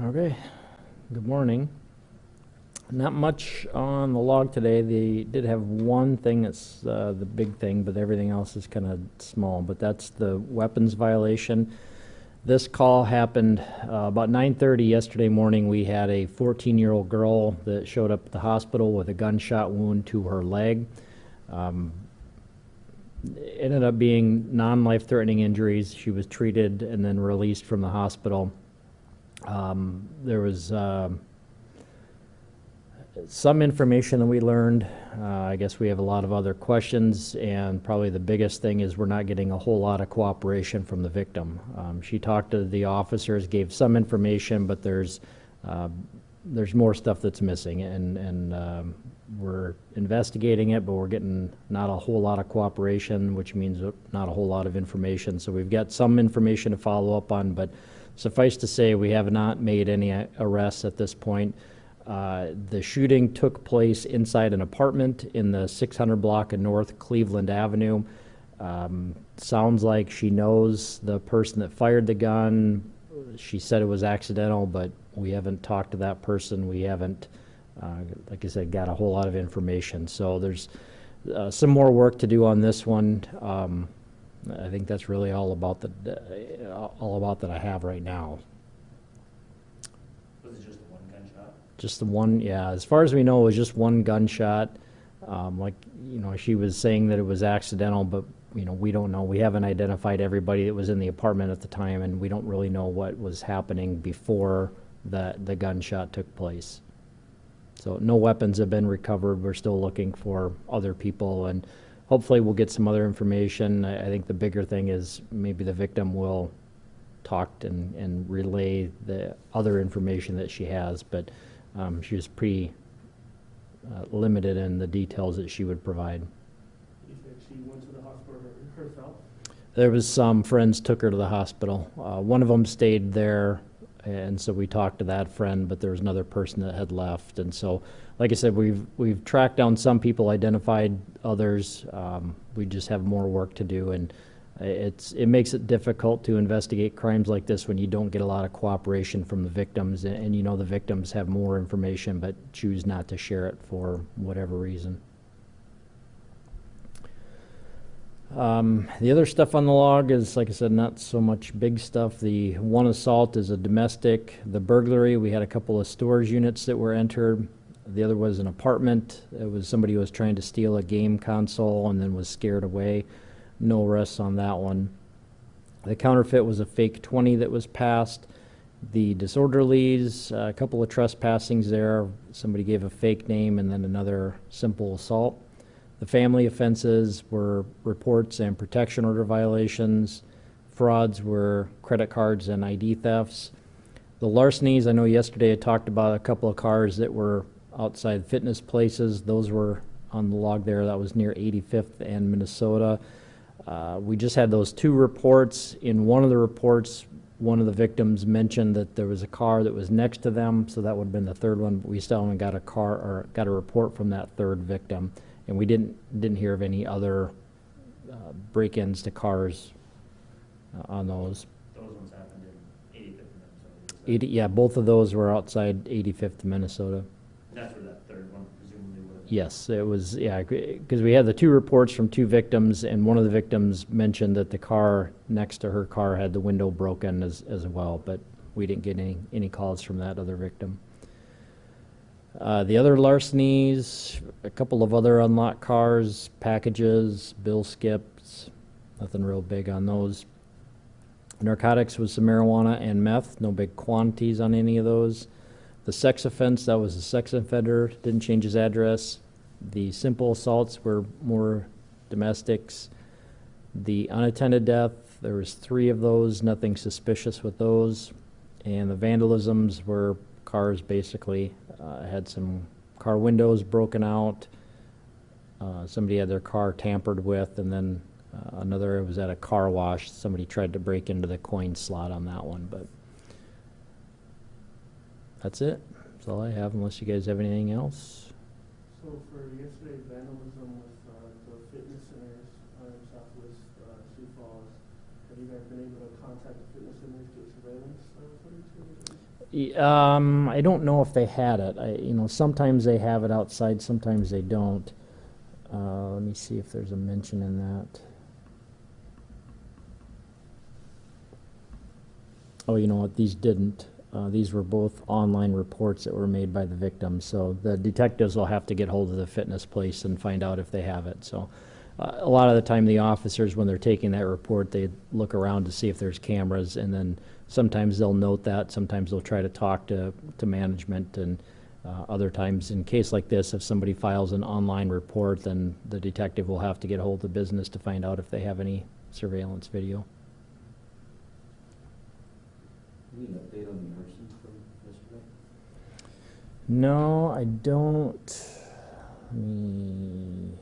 Okay, good morning. Not much on the log today. They did have one thing that's the big thing, but everything else is kind of small. But that's the weapons violation. This call happened about 9:30 yesterday morning. We had a 14-year-old girl that showed up at the hospital with a gunshot wound to her leg. It ended up being non-life-threatening injuries. She was treated and then released from the hospital. There was some information that we learned. I guess we have a lot of other questions, and probably the biggest thing is we're not getting a whole lot of cooperation from the victim. She talked to the officers, gave some information, but there's more stuff that's missing, and we're investigating it, but we're getting not a whole lot of cooperation, which means not a whole lot of information. So we've got some information to follow up on, but suffice to say, we have not made any arrests at this point. The shooting took place inside an apartment in the 600 block of North Cleveland Avenue. Sounds like she knows the person that fired the gun. She said it was accidental, but we haven't talked to that person. We haven't, like I said, got a whole lot of information. So there's some more work to do on this one. I think that's really all about that I have right now. Was it just one gunshot? Just the one, yeah. As far as we know, it was just one gunshot. She was saying that it was accidental, but we don't know. We haven't identified everybody that was in the apartment at the time, and we don't really know what was happening before the gunshot took place. So no weapons have been recovered. We're still looking for other people, and hopefully we'll get some other information. I think the bigger thing is maybe the victim will talk and relay the other information that she has, but she was pretty limited in the details that she would provide. You said she went to the hospital herself? There was some friends took her to the hospital. One of them stayed there, and so we talked to that friend, but there was another person that had left. And so, like I said, we've tracked down some people, identified others. We just have more work to do, and it makes it difficult to investigate crimes like this when you don't get a lot of cooperation from the victims, and the victims have more information but choose not to share it for whatever reason. The other stuff on the log is, like I said, not so much big stuff. The one assault is a domestic. The burglary, we had a couple of storage units that were entered. The other was an apartment. It was somebody who was trying to steal a game console and then was scared away. No arrests on that one. The counterfeit was a fake 20 that was passed. The disorderlies, a couple of trespassings there. Somebody gave a fake name and then another simple assault. The family offenses were reports and protection order violations. Frauds were credit cards and ID thefts. The larcenies, I know yesterday I talked about a couple of cars that were outside fitness places. Those were on the log there. That was near 85th and Minnesota. We just had those two reports. In one of the reports, one of the victims mentioned that there was a car that was next to them, so that would have been the third one, but we still haven't got a report from that third victim. And we didn't hear of any other break-ins to cars on those. Those ones happened in 85th Minnesota. Yeah, both of those were outside 85th, Minnesota. That's where that third one presumably would have. Yes, it was, yeah, because we had the two reports from two victims, and one of the victims mentioned that the car next to her car had the window broken as well, but we didn't get any calls from that other victim. The other larcenies, a couple of other unlocked cars, packages, bill skips, nothing real big on those. Narcotics was some marijuana and meth, no big quantities on any of those. The sex offense, that was a sex offender, didn't change his address. The simple assaults were more domestics. The unattended death, there was 3 of those, nothing suspicious with those. And the vandalisms were cars basically. Had some car windows broken out. Somebody had their car tampered with, and then another was at a car wash. Somebody tried to break into the coin slot on that one, but that's it. That's all I have, unless you guys have anything else. So for yesterday's vandalism with the fitness centers in Southwest Sioux Falls, have you guys been able to contact the fitness centers, get surveillance footage? I don't know if they had it. Sometimes they have it outside, sometimes they don't. Let me see if there's a mention in that. Oh, you know what? These didn't. These were both online reports that were made by the victims. So the detectives will have to get hold of the fitness place and find out if they have it. So a lot of the time, the officers, when they're taking that report, they look around to see if there's cameras, and then sometimes they'll note that. Sometimes they'll try to talk to management, and other times, in a case like this, if somebody files an online report, then the detective will have to get hold of the business to find out if they have any surveillance video. Any update on the arson from yesterday? No, I don't. Let me.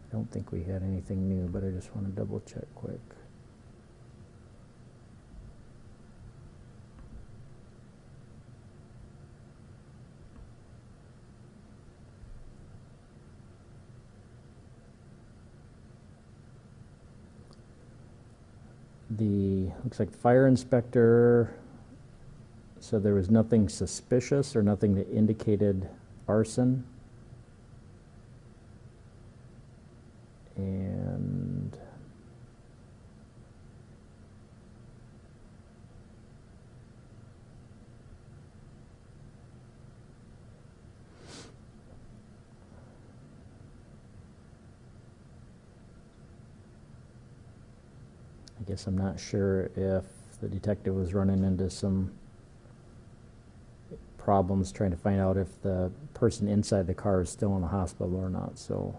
I don't think we had anything new, but I just want to double check quick. Looks like the fire inspector said there was nothing suspicious or nothing that indicated arson. And I guess I'm not sure if the detective was running into some problems trying to find out if the person inside the car is still in the hospital or not. So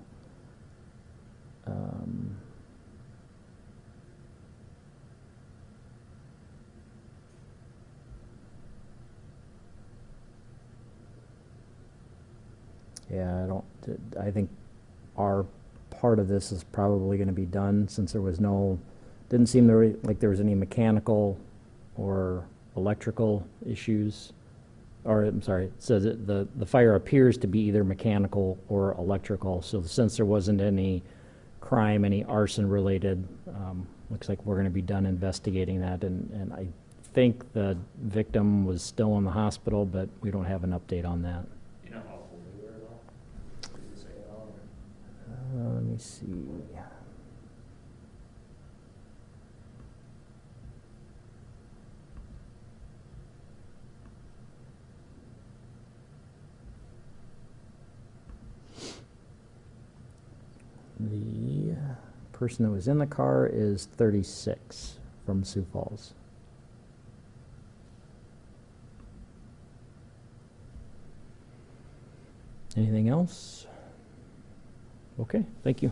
yeah, I think our part of this is probably going to be done, since there was didn't seem like there was any mechanical or electrical issues. Or, I'm sorry, it says that the fire appears to be either mechanical or electrical. So since there wasn't any crime, any arson related, looks like we're going to be done investigating that. And I think the victim was still in the hospital, but we don't have an update on that. Do you know how old they were at all? Did you say at all? Let me see. The person that was in the car is 36 from Sioux Falls. Anything else? Okay, thank you.